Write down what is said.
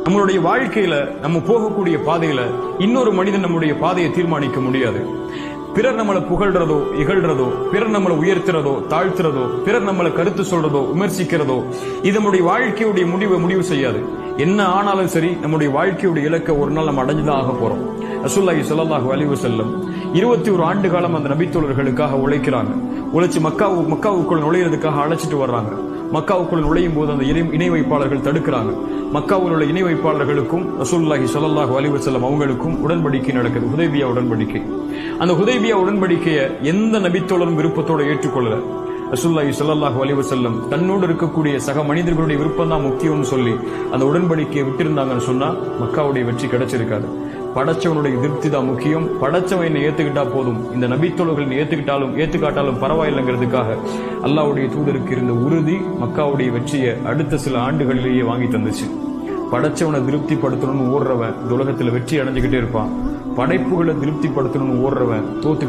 நம்மளுடைய வாழ்க்கையில நம்ம போகக்கூடிய பாதையில இன்னொரு மனிதன் நம்முடைய பாதையை தீர்மானிக்க முடியாது. பிறர் நம்மளை புகழ்றதோ இகழ்றதோ, பிறர் நம்மளை உயர்த்துறதோ தாழ்த்துறதோ, பிறர் நம்மளை கருத்து சொல்றதோ விமர்சிக்கிறதோ இது நம்முடைய வாழ்க்கையுடைய முடிவு செய்யாது. என்ன ஆனாலும் சரி நம்முடைய வாழ்க்கையுடைய இலக்கை ஒரு நாள் நம்ம அடைஞ்சுதான் ஆக போறோம். ரசூலுல்லாஹி ஸல்லல்லாஹு அலைஹி வஸல்லம் 21 ஆண்டு காலம் அந்த நபித்தோழர்களுக்காக உழைக்கிறாங்க. உழைச்சு மக்காவுக்குள் நுழையிறதுக்காக அழைச்சிட்டு வர்றாங்க. மக்காவுக்குள் நுழையும் போது அந்த இணை வைப்பாளர்கள் தடுக்கிறாங்க. மக்காவில் உள்ள இணை வைப்பாளர்களுக்கும் ரசூலுல்லாஹி ஸல்லல்லாஹு அலைஹி வஸல்லம் அவங்களுக்கும் உடன்படிக்கை நடக்குது, ஹுதைபியா உடன்படிக்கை. அந்த ஹுதைபியா உடன்படிக்கையை எந்த நபித்தோழரும் விருப்பத்தோட ஏற்றுக்கொள்ளல. ரசூலுல்லாஹி ஸல்லல்லாஹு அலைஹி வஸல்லம் தன்னோடு இருக்கக்கூடிய சக மனிதர்களுடைய விருப்பம் தான் முக்கியம்னு சொல்லி அந்த உடன்படிக்கையை விட்டிருந்தாங்கன்னு சொன்னா மக்காவுடைய வெற்றி கிடைச்சிருக்காது. படைச்சவனுடைய திருப்தி தான் முக்கியம். படைச்சவன் என்ன ஏத்துக்கிட்டா போதும், இந்த நபித்தோழர்கள் ஏத்துக்காட்டாலும் பரவாயில்லைங்கிறதுக்காக அல்லாஹ்வுடைய தூதருக்கு இருந்த உறுதி மக்காவுடைய வெற்றியை அடுத்த சில ஆண்டுகளிலேயே வாங்கி தந்துச்சு. படைச்சவனை திருப்திப்படுத்தணும்னு ஓடுறவன் உலகத்துல வெற்றி அடைஞ்சுக்கிட்டே இருப்பான். படைப்புகளை திருப்திப்படுத்தணும்னு ஓடுறவன் தோத்து